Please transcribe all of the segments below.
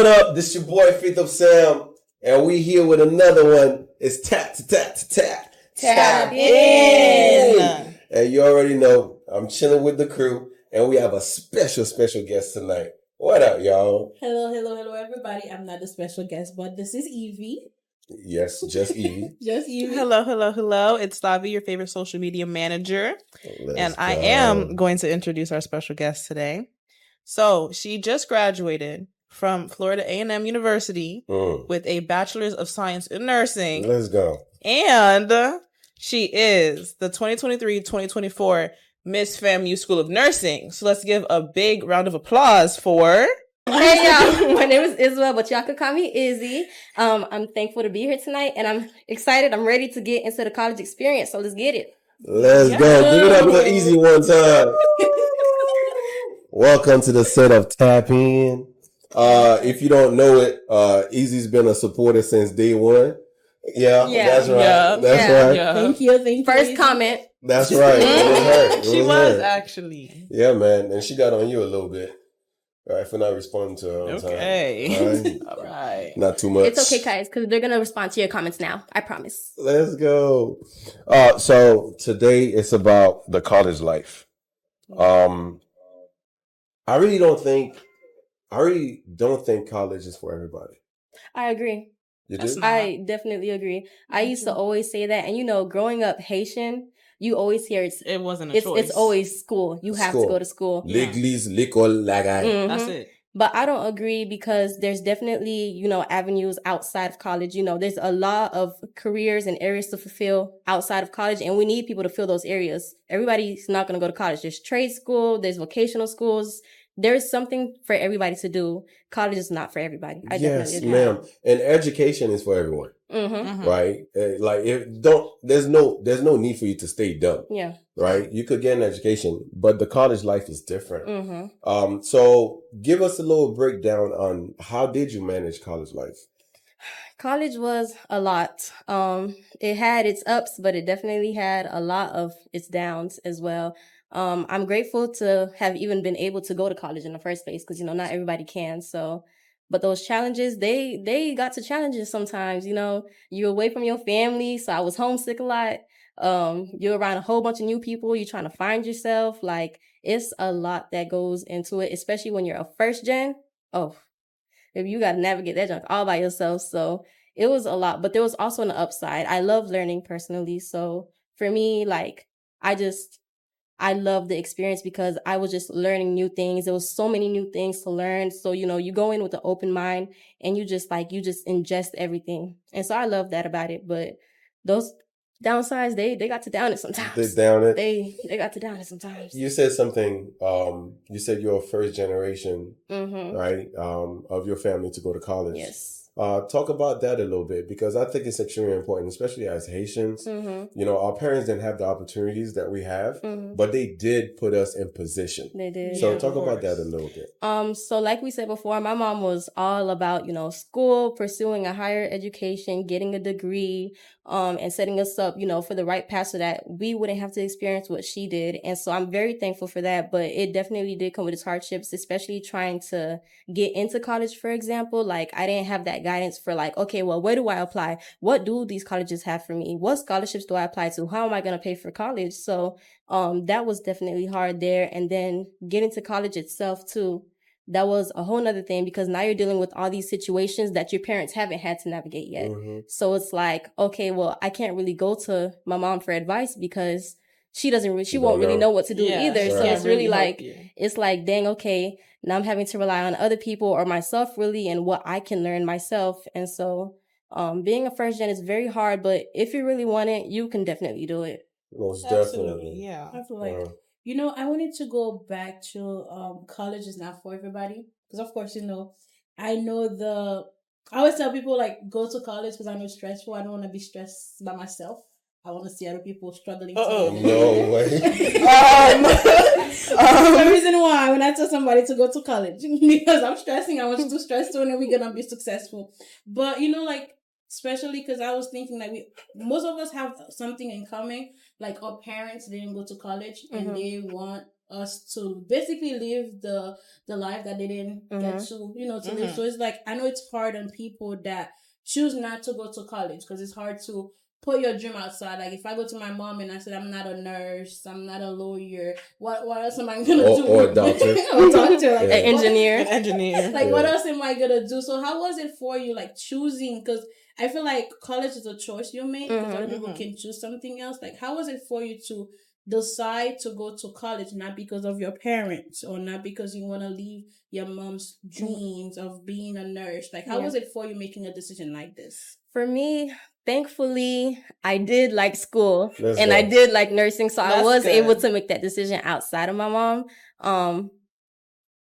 What up? This your boy Fifth of Sam, and we here with another one. It's tap. Tap in. And you already know I'm chilling with the crew, and we have a special guest tonight. What up, y'all? Hello, everybody. I'm not a special guest, but this is Evie. Yes, just Evie. Just Evie. Hello. It's Lavi, your favorite social media manager. I am going to introduce our special guest today. So she just graduated from Florida A&M University with a Bachelor's of Science in Nursing. Let's go. And she is the 2023-2024 Miss FAMU School of Nursing. So let's give a big round of applause for... Hey y'all, my name is Isabel, but y'all can call me Izzy. I'm thankful to be here tonight, and I'm excited. I'm ready to get into the college experience, so let's get it. Let's go. Give it up for Izzy one time. Welcome to the set of Tap In. If you don't know it, Izzy's been a supporter since day one. Yeah. That's right. Right. Yeah. Thank you. First comment. That's right. It was her. She was actually. Yeah, man. And she got on you a little bit. Right, for not responding to her on time. Okay. All right. Not too much. It's okay, guys, because they're going to respond to your comments now. I promise. Let's go. So today it's about the college life. I really don't think college is for everybody. I agree. You do? I definitely agree. I used to always say that. And, growing up Haitian, you always hear it wasn't a choice. It's always school. You have to go to school. L'église, l'école, la guy. That's it. But I don't agree because there's definitely, avenues outside of college. There's a lot of careers and areas to fulfill outside of college, and we need people to fill those areas. Everybody's not going to go to college. There's trade school, there's vocational schools. There's something for everybody to do. College is not for everybody. Yes, ma'am. And education is for everyone. Right? There's no need for you to stay dumb. Yeah. Right? You could get an education, but the college life is different. So give us a little breakdown on how did you manage college life? College was a lot. It had its ups, but it definitely had a lot of its downs as well. I'm grateful to have even been able to go to college in the first place because, not everybody can. So, but those challenges, they got to challenges sometimes, you're away from your family. So I was homesick a lot. You're around a whole bunch of new people. You're trying to find yourself. Like, it's a lot that goes into it, especially when you're a first gen. Oh, if you got to navigate that junk all by yourself. So it was a lot, but there was also an upside. I love learning personally. So for me, I love the experience because I was just learning new things. There was so many new things to learn. So, you go in with an open mind and you just ingest everything. And so I love that about it. But those downsides, they got to down it sometimes. They down it? They got to down it sometimes. You said something, you said you're a first generation, right, of your family to go to college. Yes. Talk about that a little bit because I think it's extremely important, especially as Haitians. Our parents didn't have the opportunities that we have, but they did put us in position. They did. So talk about that a little bit. So like we said before, my mom was all about, school, pursuing a higher education, getting a degree, and setting us up, for the right path so that we wouldn't have to experience what she did. And so I'm very thankful for that, but it definitely did come with its hardships, especially trying to get into college, for example. Like, I didn't have that guidance for okay, well, where do I apply? What do these colleges have for me? What scholarships do I apply to? How am I going to pay for college? So, that was definitely hard there. And then getting to college itself too, that was a whole nother thing because now you're dealing with all these situations that your parents haven't had to navigate yet. So it's like, okay, well, I can't really go to my mom for advice because she won't really know what to do either. Right. So it's really it's like, dang, okay, now I'm having to rely on other people or myself really and what I can learn myself. And so, being a first gen is very hard, but if you really want it, you can definitely do it. Most definitely. Yeah. I feel like, I wanted to go back to college is not for everybody. Because, of course, I always tell people, go to college because I know it's stressful. I don't want to be stressed by myself. I want to see other people struggling. No way. The reason why when I tell somebody to go to college because I'm stressing, I want you to stress too, and then we're gonna be successful. But especially because I was thinking most of us have something in common. Like our parents didn't go to college, and they want us to basically live the life that they didn't get to, to live. So it's like, I know it's hard on people that choose not to go to college, because it's hard to put your dream outside. Like, if I go to my mom and I said, I'm not a nurse, I'm not a lawyer, what else am I gonna do? Or a doctor. Or a doctor, like an engineer. An engineer. Like, what else am I gonna do? So how was it for you, like, choosing? Because I feel like college is a choice you make, because other people can choose something else. Like, how was it for you to decide to go to college, not because of your parents, or not because you want to leave your mom's dreams of being a nurse? Like, how was it for you making a decision like this? For me, thankfully, I did like school and I did like nursing. So I was able to make that decision outside of my mom.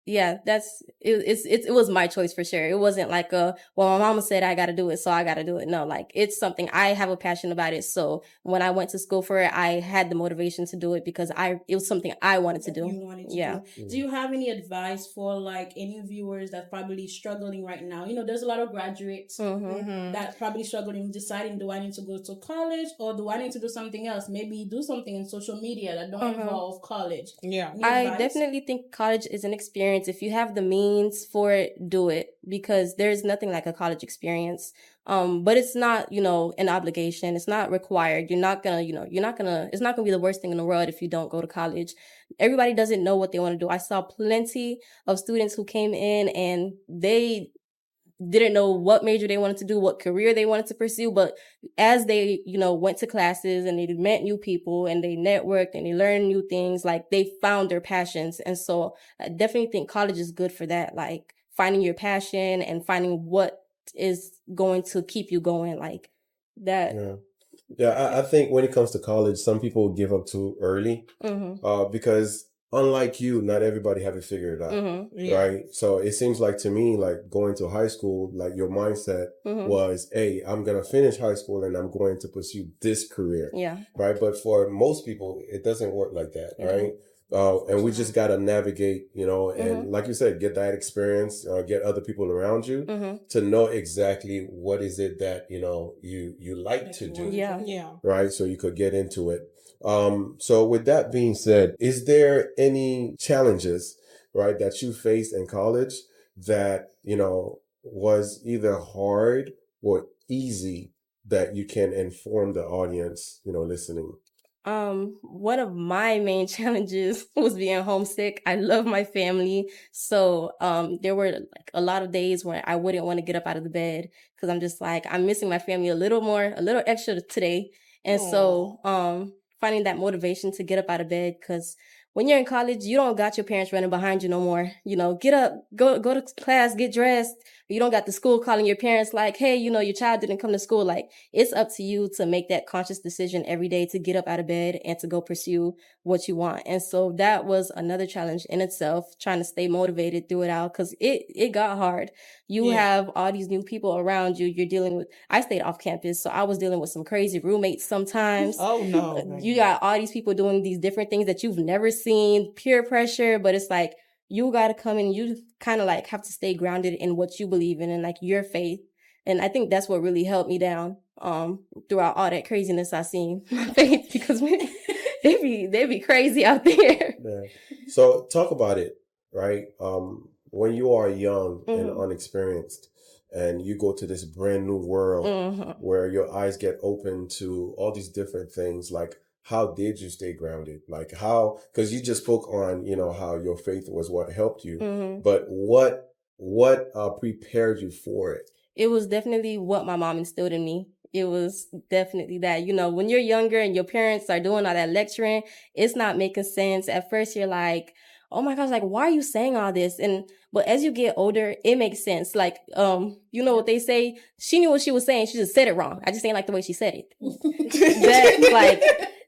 Yeah, it was my choice for sure. It wasn't like well, my mama said I gotta do it, so I gotta do it. No, like, it's something I have a passion about it. So when I went to school for it, I had the motivation to do it because it was something I wanted to do. You wanted to do. Do you have any advice for, like, any viewers that probably struggling right now? There's a lot of graduates that probably struggling, deciding, do I need to go to college, or do I need to do something else? Maybe do something in social media that don't involve college. Yeah. I definitely think college is an experience. If you have the means for it, do it, because there's nothing like a college experience. But it's not, an obligation. It's not required. It's not gonna be the worst thing in the world if you don't go to college. Everybody doesn't know what they want to do. I saw plenty of students who came in and they didn't know what major they wanted to do, what career they wanted to pursue. But as they, went to classes and they met new people and they networked and they learned new things, like, they found their passions. And so I definitely think college is good for that. Like, finding your passion and finding what is going to keep you going, like that. Yeah. I think when it comes to college, some people give up too early, because unlike you, not everybody have it figured out, right? So it seems like to me, like, going to high school, like, your mindset was, hey, I'm going to finish high school and I'm going to pursue this career. Yeah. Right. But for most people, it doesn't work like that. Right. And we just got to navigate, and like you said, get that experience, get other people around you to know exactly what is it that, you like to do. Yeah. Right. So you could get into it. So with that being said, is there any challenges, right, that you faced in college that, was either hard or easy that you can inform the audience, listening? One of my main challenges was being homesick. I love my family. So, there were, like, a lot of days where I wouldn't want to get up out of the bed because I'm just like, I'm missing my family a little extra today. And so, finding that motivation to get up out of bed, because when you're in college, you don't got your parents running behind you no more. Get up, go to class, get dressed. You don't got the school calling your parents like, hey, your child didn't come to school. Like, it's up to you to make that conscious decision every day to get up out of bed and to go pursue what you want. And so that was another challenge in itself, trying to stay motivated through it out, because it got hard. You have all these new people around you. You're dealing with, I stayed off campus, so I was dealing with some crazy roommates sometimes. Oh, no. You got all these people doing these different things that you've never seen, peer pressure, but it's like, you got to come in, you kind of like have to stay grounded in what you believe in and like your faith. And I think that's what really helped me down throughout all that craziness I seen, my faith, because they be crazy out there. Yeah. So talk about it, right? When you are young and unexperienced and you go to this brand new world where your eyes get open to all these different things, like, how did you stay grounded? Like, how, because you just spoke on, how your faith was what helped you, but what prepared you for it? It was definitely what my mom instilled in me. It was definitely that, when you're younger and your parents are doing all that lecturing, it's not making sense. At first you're like, oh my gosh, like, why are you saying all this? But as you get older, it makes sense. Like, what they say, she knew what she was saying. She just said it wrong. I just ain't like the way she said it.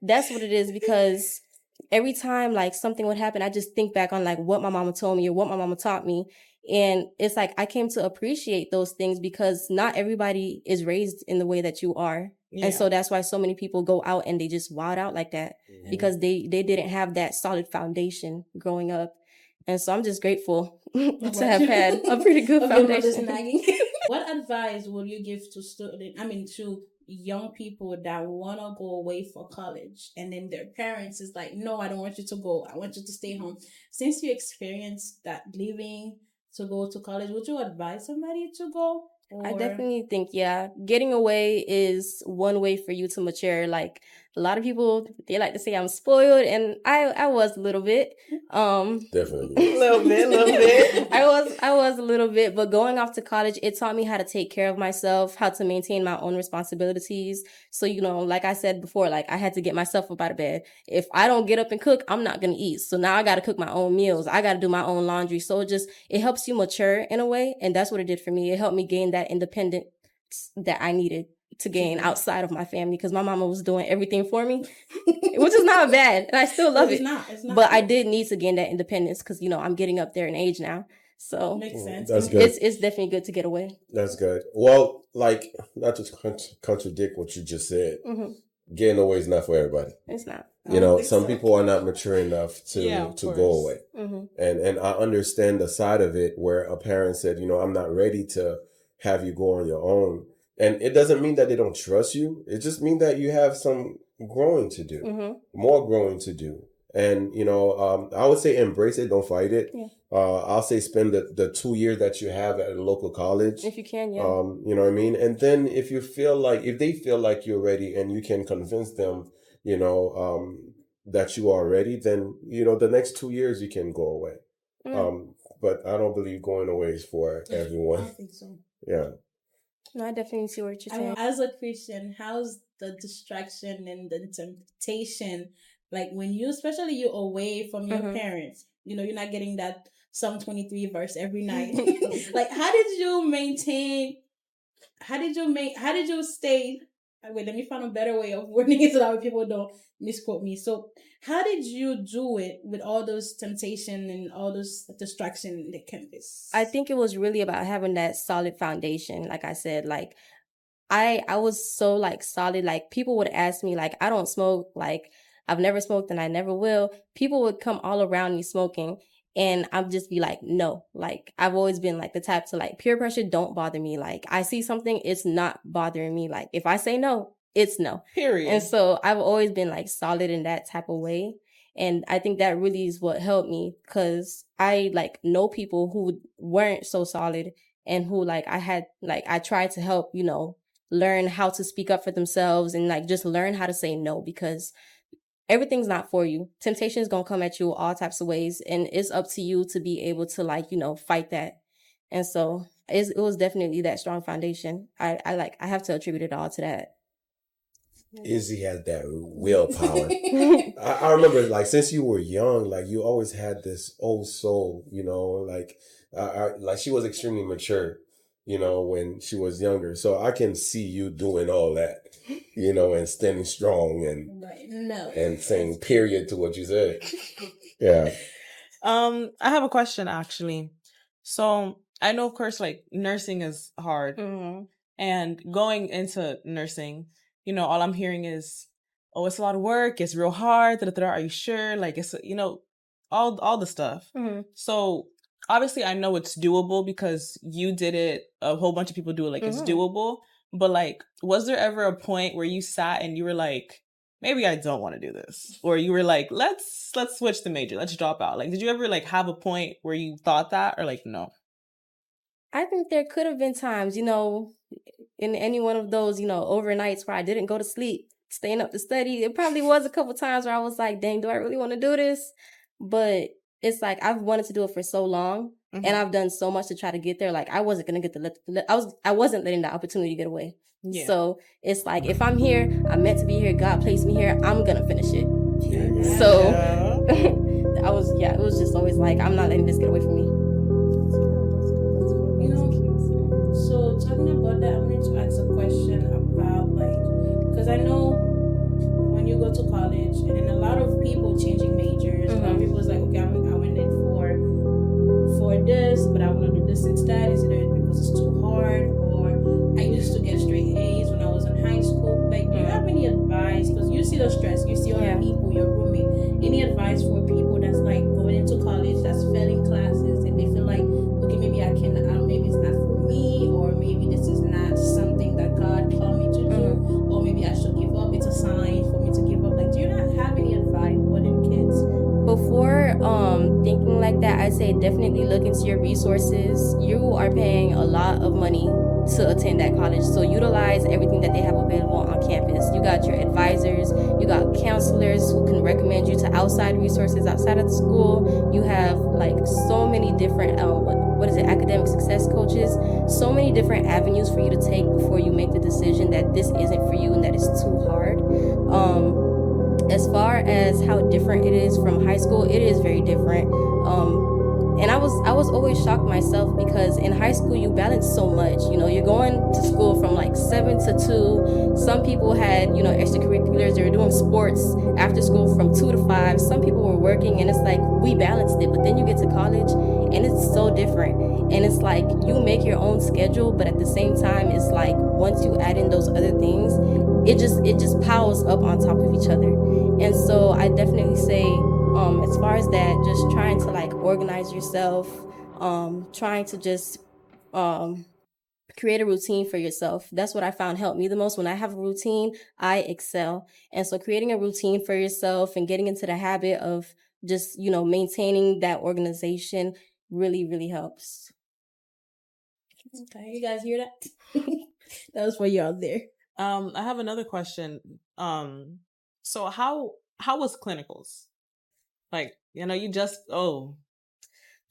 That's what it is, because every time, like, something would happen, I just think back on, like, what my mama told me or what my mama taught me. And it's like, I came to appreciate those things because not everybody is raised in the way that you are. Yeah. And so that's why so many people go out and they just wild out like that because they didn't have that solid foundation growing up. And so I'm just grateful to have had a pretty good foundation. What advice will you give to young people that want to go away for college, and then their parents is like, no, I don't want you to go, I want you to stay home. Since you experienced that, leaving to go to college, would you advise somebody to go? I definitely think, yeah, getting away is one way for you to mature. Like, a lot of people, they like to say I'm spoiled, and I was a little bit. Definitely. A little bit. I was a little bit, but going off to college, it taught me how to take care of myself, how to maintain my own responsibilities. So, you know, like I said before, like, I had to get myself up out of bed. If I don't get up and cook, I'm not going to eat. So now I got to cook my own meals. I got to do my own laundry. So it helps you mature in a way. And that's what it did for me. It helped me gain that independence that I needed to gain outside of my family, because my mama was doing everything for me, which is not bad, and I still love it. It's not. But I did need to gain that independence, because, you know, I'm getting up there in age now. So makes sense. That's good. It's definitely good to get away. That's good. Well, like, not to contradict what you just said, getting away is not for everybody. It's not. You know, some people are not mature enough to go away. And I understand the side of it where a parent said, you know, I'm not ready to have you go on your own. And it doesn't mean that they don't trust you. It just means that you have some growing to do, more growing to do. And, you know, I would say embrace it. Don't fight it. Yeah. I'll say spend the 2 years that you have at a local college. If you can, yeah. You know what I mean? And then if they feel like you're ready and you can convince them, you know, that you are ready, then, you know, the next 2 years you can go away. But I don't believe going away is for everyone. I think so. Yeah. No, I definitely see what you're saying. As a Christian, how's the distraction and the temptation, like when especially you're away from your parents, you know, you're not getting that Psalm 23 verse every night. Like, how did you stay? Wait, let me find a better way of wording it so that people don't misquote me. So how did you do it with all those temptation and all those distraction in the campus? I think it was really about having that solid foundation. Like I said, like I was so like solid. Like, people would ask me, like, I don't smoke, like I've never smoked and I never will. People would come all around me smoking, and I'd just be like, no. Like, I've always been like the type to, like, peer pressure don't bother me. Like, I see something, it's not bothering me. Like, if I say no, it's no. Period. And so I've always been like solid in that type of way. And I think that really is what helped me, because I like know people who weren't so solid, and who like I tried to help, you know, learn how to speak up for themselves, and like just learn how to say no, because everything's not for you. Temptation is going to come at you all types of ways, and it's up to you to be able to, like, you know, fight that. And so it was definitely that strong foundation. I have to attribute it all to that. Izzy has that willpower. I remember, like, since you were young, like, you always had this old soul, you know, like, like she was extremely mature, you know, when she was younger. So I can see you doing all that, you know, and standing strong and saying period to what you said. Yeah. I have a question, actually. So I know, of course, like, nursing is hard. And going into nursing, you know, all I'm hearing is, oh, it's a lot of work. It's real hard. Are you sure? Like, it's, you know, all the stuff. So obviously I know it's doable because you did it. A whole bunch of people do it. Like, it's doable. But like, was there ever a point where you sat and you were like, maybe I don't want to do this? Or you were like, let's switch the major. Let's drop out. Like, did you ever like have a point where you thought that, or like, no? I think there could have been times, you know, in any one of those, you know, overnights where I didn't go to sleep, staying up to study. It probably was a couple times where I was like, dang, do I really want to do this? But it's like, I've wanted to do it for so long, and I've done so much to try to get there. Like, I wasn't going to get I wasn't letting the opportunity get away. Yeah. So it's like, if I'm here, I'm meant to be here. God placed me here. I'm going to finish it. Yeah. So it was just always like, I'm not letting this get away from me. You know, so talking about that, I wanted to ask a question about, like, because I know when you go to college, and then a lot of people changing majors, a lot of people is like, okay, I went in for this, but I want to do this instead. Is it because it's too hard, or I used to get straight A's when I was in high school? Like, do you have any advice? Because you see the stress, you see all the people, your roommate. Any advice for people that's like going into college, that's failing classes, and they feel like, okay, maybe I can, maybe it's not for me, or maybe this is not something that God called me to do. say definitely look into your resources. You are paying a lot of money to attend that college, so utilize everything that they have available on campus. You got your advisors, you got counselors who can recommend you to outside resources outside of the school. You have like so many different academic success coaches, so many different avenues for you to take before you make the decision that this isn't for you and that it's too hard. As far as how different it is from high school, it is very different. And I was always shocked myself, because in high school you balance so much. You know, you're going to school from like 7 to 2. Some people had, you know, extracurriculars. They were doing sports after school from 2 to 5. Some people were working, and it's like we balanced it. But then you get to college and it's so different. And it's like you make your own schedule, but at the same time, it's like once you add in those other things, it just piles up on top of each other. And so I definitely say, as far as that, just trying to like organize yourself, trying to just create a routine for yourself. That's what I found helped me the most. When I have a routine, I excel. And so creating a routine for yourself and getting into the habit of just, you know, maintaining that organization really, really helps. Okay, you guys hear that? That was for you out there. I have another question. So how was clinicals? Like, you know, that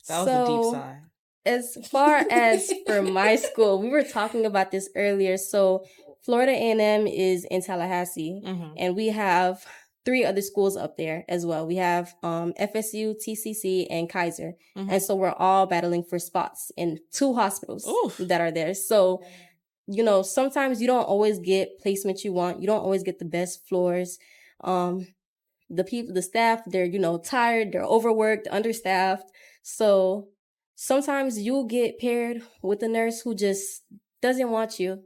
was a deep sigh. As far as for my school, we were talking about this earlier. So Florida A&M is in Tallahassee, and we have 3 other schools up there as well. We have FSU, TCC, and Kaiser. And so we're all battling for spots in 2 hospitals that are there. So, you know, sometimes you don't always get placement you want. You don't always get the best floors. The staff, they're, you know, tired, they're overworked, understaffed. So sometimes you'll get paired with a nurse who just doesn't want you.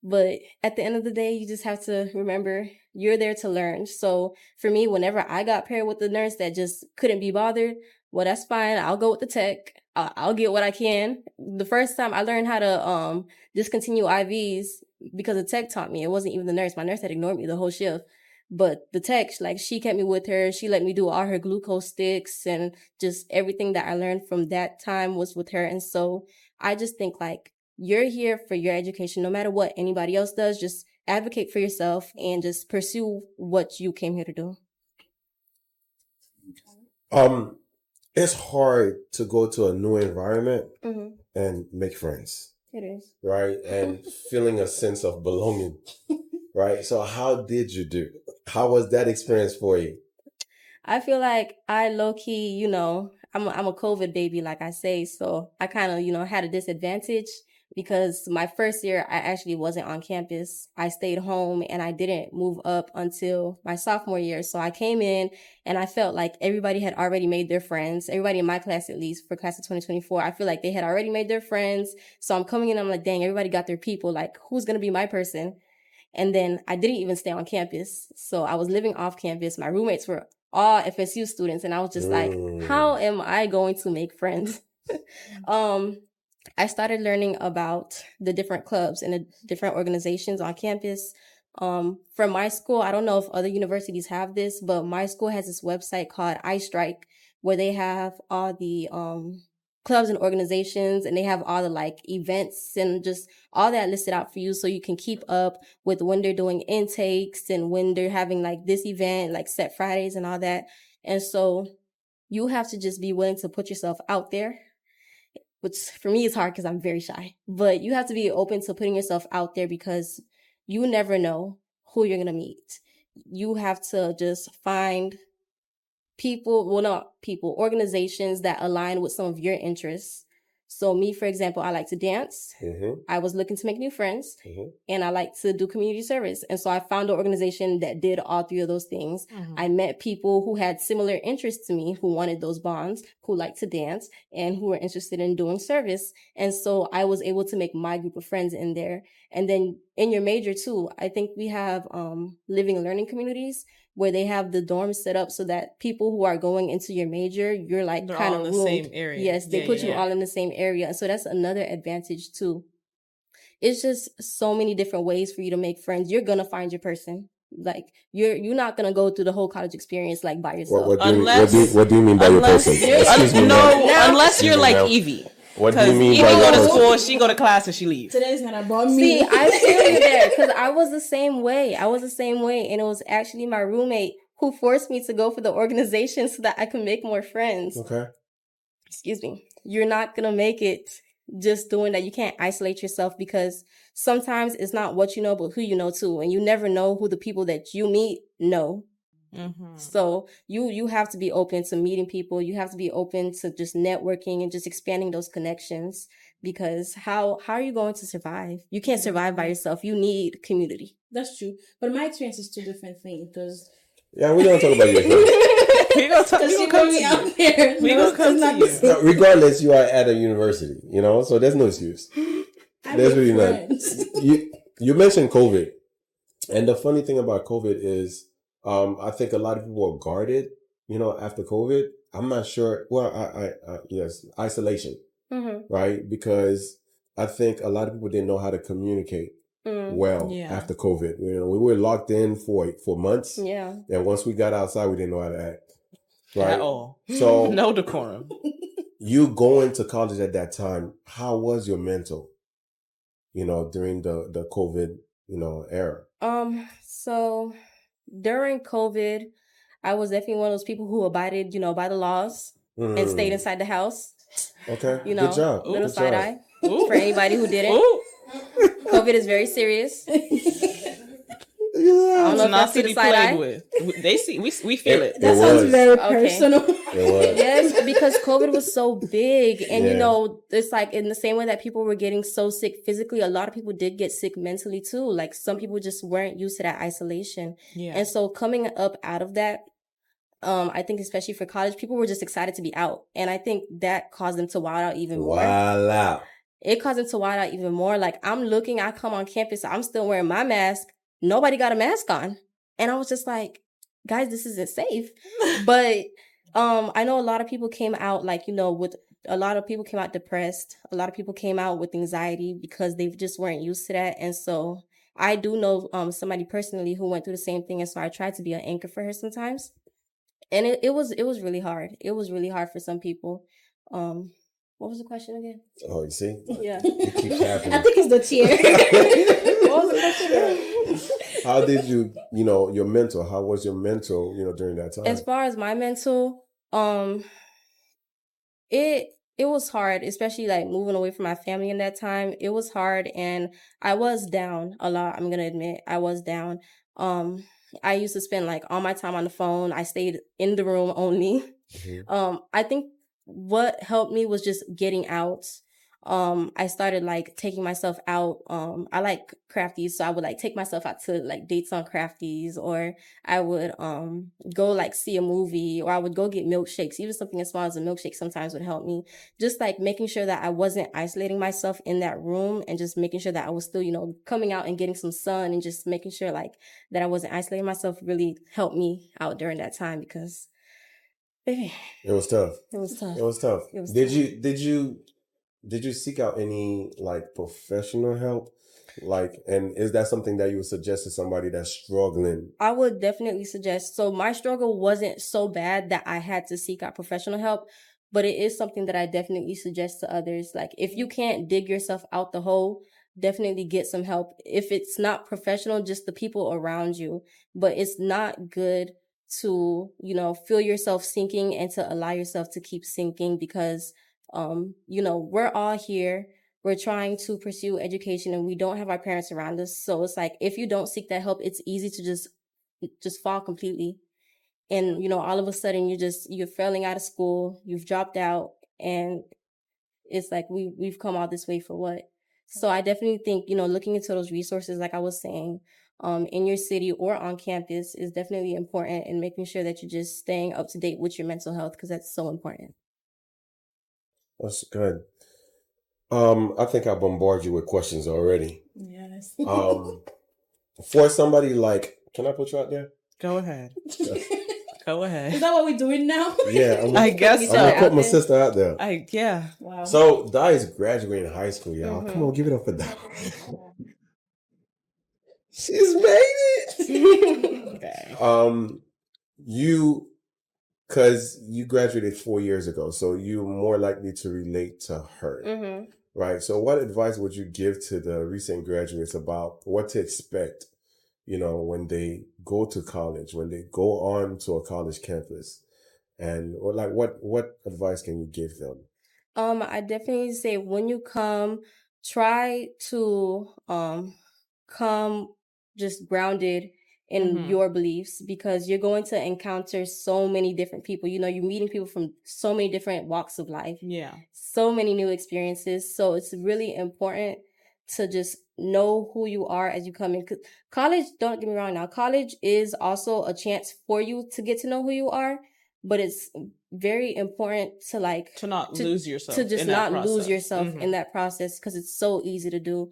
But at the end of the day, you just have to remember you're there to learn. So for me, whenever I got paired with a nurse that just couldn't be bothered, well, that's fine. I'll go with the tech. I'll get what I can. The first time I learned how to discontinue IVs because the tech taught me. It wasn't even the nurse. My nurse had ignored me the whole shift. But the tech, like, she kept me with her. She let me do all her glucose sticks, and just everything that I learned from that time was with her. And so I just think, like, you're here for your education. No matter what anybody else does, just advocate for yourself and just pursue what you came here to do. It's hard to go to a new environment and make friends. It is. Right? And feeling a sense of belonging. Right? So how did you do? How was that experience for you? I feel like I low-key, you know, I'm a COVID baby, like I say. So I kind of, you know, had a disadvantage because my first year, I actually wasn't on campus. I stayed home and I didn't move up until my sophomore year. So I came in and I felt like everybody had already made their friends. Everybody in my class, at least for class of 2024, I feel like they had already made their friends. So I'm coming in, I'm like, dang, everybody got their people. Like, who's going to be my person? And then I didn't even stay on campus. So I was living off campus. My roommates were all FSU students. And I was just like, how am I going to make friends? I started learning about the different clubs and the different organizations on campus. From my school, I don't know if other universities have this, but my school has this website called iStrike, where they have all the clubs and organizations, and they have all the like events and just all that listed out for you, so you can keep up with when they're doing intakes and when they're having like this event, like set Fridays and all that. And so you have to just be willing to put yourself out there, which for me is hard because I'm very shy, but you have to be open to putting yourself out there because you never know who you're going to meet. You have to just find organizations that align with some of your interests. So me, for example, I like to dance. I was looking to make new friends, and I like to do community service. And so I found an organization that did all 3 of those things. I met people who had similar interests to me, who wanted those bonds, who liked to dance, and who were interested in doing service. And so I was able to make my group of friends in there. And then in your major too, I think we have living and learning communities, where they have the dorms set up so that people who are going into your major, you're like kind of in the same area. Yes, they put you all in the same area. So that's another advantage too. It's just so many different ways for you to make friends. You're going to find your person. Like you're not gonna go through the whole college experience like by yourself. What do you mean by your person? Excuse me, unless you're like Evie. What do you mean Evie by your go to person? school, she go to class, and she leaves. Today's not about me. See, I feel you there because I was the same way. And it was actually my roommate who forced me to go for the organization so that I could make more friends. Okay. Excuse me. You're not gonna make it just doing that. You can't isolate yourself because sometimes it's not what you know, but who you know too. And you never know who the people that you meet know. Mm-hmm. So you have to be open to meeting people. You have to be open to just networking and just expanding those connections because how are you going to survive? You can't survive by yourself. You need community. That's true. But my experience is two different things because... Yeah, we don't talk about your experience. We gonna come to you. We gonna come to you. Now, regardless, you are at a university, so there's no excuse. There's really not. You mentioned COVID. And the funny thing about COVID is I think a lot of people are guarded, after COVID. I'm not sure. Well, yes, isolation, right? Because I think a lot of people didn't know how to communicate after COVID. We were locked in for months. Yeah. And once we got outside, we didn't know how to act. Right? At all. So no decorum. You going to college at that time, how was your mental, during the COVID, era? So during COVID, I was definitely one of those people who abided, by the laws and stayed inside the house. Okay. Good job. Little side eye for anybody who didn't. COVID is very serious. I don't know not to be played with. They see, we feel it. That sounds very personal. Yes, because COVID was so big, and it's like in the same way that people were getting so sick physically, a lot of people did get sick mentally too. Like some people just weren't used to that isolation, and so coming up out of that, I think especially for college, people were just excited to be out, and I think that caused them to wild out even more. Wild out. It caused them to wild out even more. Like I come on campus, I'm still wearing my mask. Nobody got a mask on. And I was just like, guys, this isn't safe. But I know a lot of people came out came out depressed. A lot of people came out with anxiety because they just weren't used to that. And so I do know somebody personally who went through the same thing. And so I tried to be an anchor for her sometimes. And it was really hard. It was really hard for some people. What was the question again? Oh, you see? Yeah. It keeps happening. I think it's the tear. What was the question again? How did you, your mental, how was your mental, during that time? As far as my mental, it was hard, especially like moving away from my family in that time. It was hard and I was down a lot. I'm going to admit I was down. I used to spend like all my time on the phone. I stayed in the room only. Mm-hmm. I think what helped me was just getting out. I started like taking myself out. I like crafties, so I would like take myself out to like dates on crafties, or I would go like see a movie, or I would go get milkshakes. Even something as small as a milkshake sometimes would help me. Just like making sure that I wasn't isolating myself in that room, and just making sure that I was still, coming out and getting some sun, and just making sure like that I wasn't isolating myself really helped me out during that time because baby, it was tough. It was tough. It was tough. Did you seek out any like professional help? Like, and is that something that you would suggest to somebody that's struggling? I would definitely suggest. So my struggle wasn't so bad that I had to seek out professional help, but it is something that I definitely suggest to others. Like if you can't dig yourself out the hole, definitely get some help. If it's not professional, just the people around you. But it's not good to, feel yourself sinking and to allow yourself to keep sinking because we're all here. We're trying to pursue education and we don't have our parents around us. So it's like, if you don't seek that help, it's easy to just fall completely. And, all of a sudden you're failing out of school, you've dropped out, and it's like, we've come all this way for what? So I definitely think, looking into those resources, like I was saying, in your city or on campus is definitely important, and making sure that you're just staying up to date with your mental health because that's so important. That's good. I think I bombarded you with questions already. Yes. For somebody like, can I put you out there? Go ahead. Go ahead. Is that what we're doing now? Yeah. I guess so. I'm gonna put my sister out there. Wow. So Di is graduating high school, y'all. Mm-hmm. Come on, give it up for Di. She's made it. Okay. Because you graduated 4 years ago, so you're more likely to relate to her. Mm-hmm. Right. So what advice would you give to the recent graduates about what to expect, when they go to college, when they go on to a college campus, and what advice can you give them? I definitely say when you come, try to come just grounded in your beliefs, because you're going to encounter so many different people. You're meeting people from so many different walks of life. Yeah. So many new experiences. So it's really important to just know who you are as you come in. 'Cause college, don't get me wrong now, college is also a chance for you to get to know who you are, but it's very important to not lose yourself. To just in that not lose process. yourself in that process, because it's so easy to do.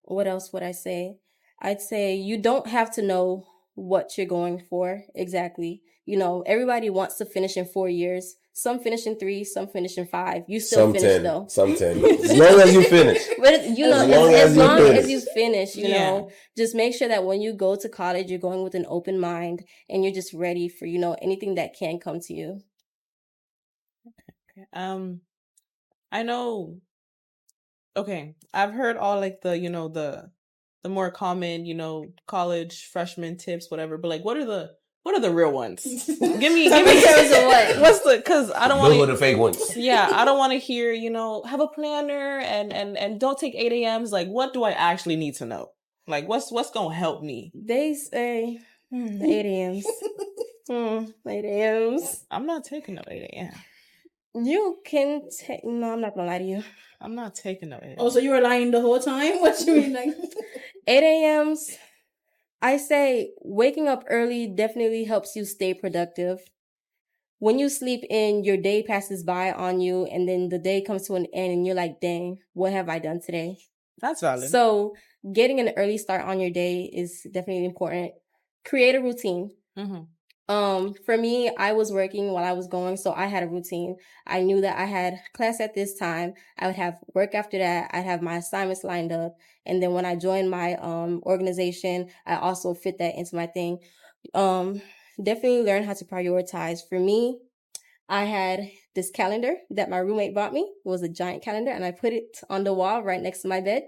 What else would I say? I'd say you don't have to know what you're going for exactly. Everybody wants to finish in 4 years. Some finish in 3, some finish in 5. You still Some finish 10, though. some 10. As long as you finish. But as long finish. as you finish, just make sure that when you go to college, you're going with an open mind and you're just ready for, anything that can come to you. Okay. I know. Okay, I've heard all the more common college freshman tips, whatever. But what are the real ones? Give me in terms of what? What's because I don't want Those are the fake ones. Yeah, I don't want to hear have a planner and don't take 8 a.m.s. What do I actually need to know? What's gonna help me? They say 8 a.m.s. 8 a.m.s. I'm not taking no 8 a.m. You can take. No, I'm not gonna lie to you. I'm not taking no 8 a.m. Oh, so you were lying the whole time? What you mean? 8 a.m.s. I say waking up early definitely helps you stay productive. When you sleep in, your day passes by on you, and then the day comes to an end, and you're like, dang, what have I done today? That's valid. So getting an early start on your day is definitely important. Create a routine. For me, I was working while I was going, so I had a routine. I knew that I had class at this time. I would have work after that. I'd have my assignments lined up. And then when I joined my organization, I also fit that into my thing. Definitely learn how to prioritize. For me, I had this calendar that my roommate bought me. It was a giant calendar, and I put it on the wall right next to my bed.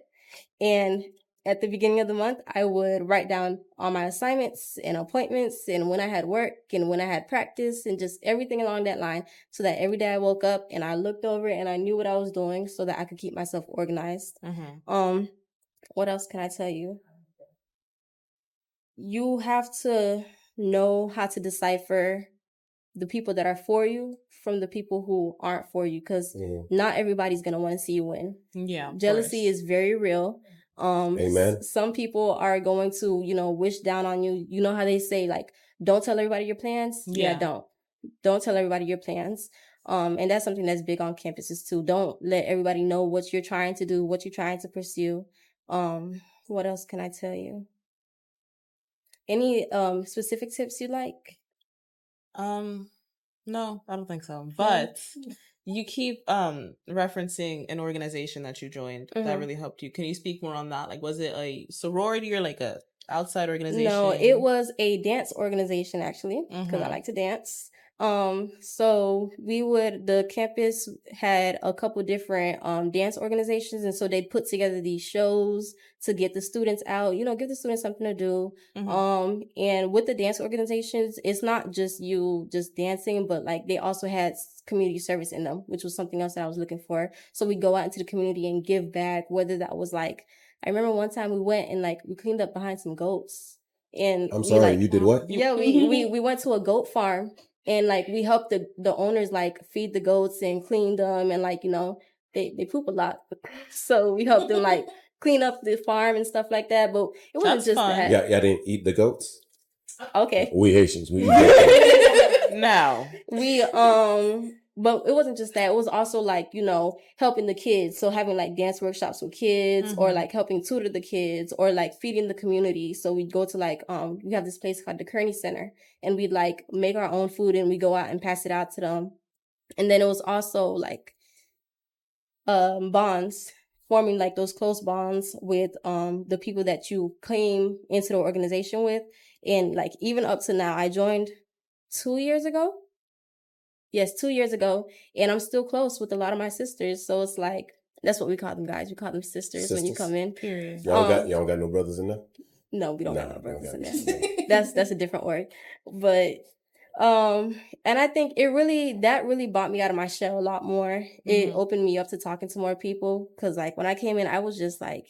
And at the beginning of the month, I would write down all my assignments and appointments and when I had work and when I had practice and just everything along that line, so that every day I woke up and I looked over it and I knew what I was doing so that I could keep myself organized. What else can I tell you? You have to know how to decipher the people that are for you from the people who aren't for you, because not everybody's going to want to see you win. Yeah. Jealousy is very real. Amen. Some people are going to, wish down on you. You know how they say, don't tell everybody your plans? Yeah, don't tell everybody your plans. And that's something that's big on campuses too. Don't let everybody know what you're trying to do, what you're trying to pursue. What else can I tell you? Any specific tips you like? No, I don't think so. But you keep referencing an organization that you joined that really helped you. Can you speak more on that? Was it a sorority or a outside organization? No, it was a dance organization actually, because I like to dance. So the campus had a couple different dance organizations, and so they put together these shows to get the students out, give the students something to do. And with the dance organizations, it's not just you just dancing, but they also had community service in them, which was something else that I was looking for. So we go out into the community and give back, whether that was I remember one time we went and we cleaned up behind some goats. And I'm sorry, you did what? Yeah, we went to a goat farm. And we helped the owners feed the goats and clean them, and they poop a lot, so we helped them clean up the farm and stuff like that. But it wasn't just fun. that. Yeah, didn't eat the goats. Okay, we Haitians, we eat goats. Now but it wasn't just that. It was also helping the kids. So having dance workshops with kids, or helping tutor the kids, or feeding the community. So we'd go to we have this place called the Kearney Center, and we'd make our own food and we go out and pass it out to them. And then it was also bonds. forming like those close bonds with the people that you came into the organization with. And like even up to now, I joined 2 years ago. Yes, 2 years ago. And I'm still close with a lot of my sisters. So it's like, that's what we call them, guys. We call them sisters when you come in. Period. Y'all don't got no brothers in there? No, we don't got no brothers in there. That's a different word. But and I think that really brought me out of my shell a lot more. It opened me up to talking to more people. Cause like when I came in, I was just like,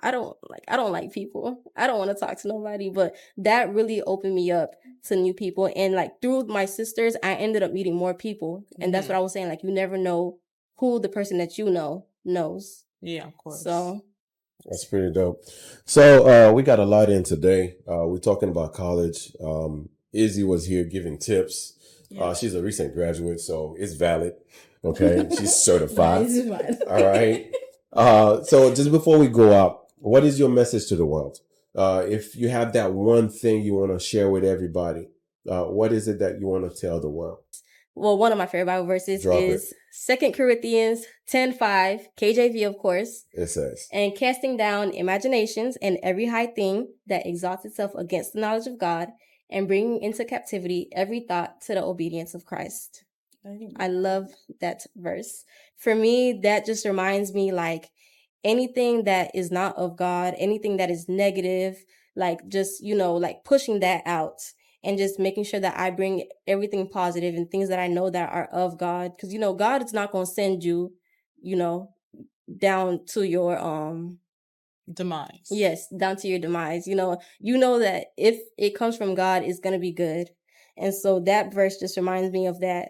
I don't like people. I don't want to talk to nobody. But that really opened me up to new people. And like through my sisters, I ended up meeting more people. And that's what I was saying. Like you never know who the person that you know knows. Yeah, of course. So that's pretty dope. So we got a lot in today. We're talking about college. Izzy was here giving tips. Yeah. She's a recent graduate, so it's valid. Okay, she's certified. All right. So just before we go out, what is your message to the world? If you have that one thing you want to share with everybody, what is it that you want to tell the world? Well, one of my favorite Bible verses is 2 Corinthians 10:5, KJV, of course. It says, and casting down imaginations and every high thing that exalts itself against the knowledge of God, and bringing into captivity every thought to the obedience of Christ. I love that verse. For me, that just reminds me like anything that is not of God, anything that is negative, like just, like pushing that out and just making sure that I bring everything positive and things that I know that are of God. Because, God is not going to send you, down to your demise. Yes, down to your demise. You know that if it comes from God, it's going to be good. And so that verse just reminds me of that.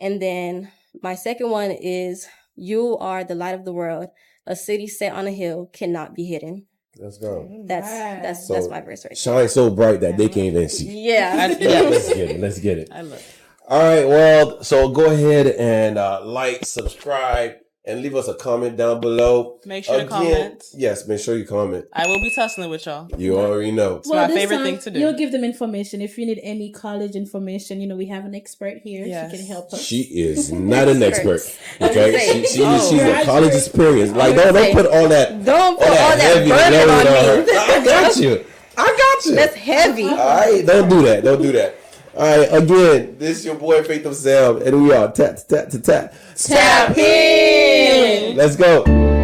And then my second one is, you are the light of the world. A city set on a hill cannot be hidden. Let's go. That's my verse right there. Shine so bright that they can't even see. Yeah. Let's get it. I love it. All right. Well, so go ahead and like, subscribe, and leave us a comment down below. Make sure to comment. Yes, make sure you comment. I will be tussling with y'all. You already know. It's my favorite thing to do. You'll give them information. If you need any college information, we have an expert here. Yes. She can help us. She is not an expert. Okay? She's a college experience. Like, don't put all that. Don't put all that burden on me. I got you. That's heavy. All right, don't do that. All right, again, this is your boy Faith of Sam, and we are tap in. Let's go.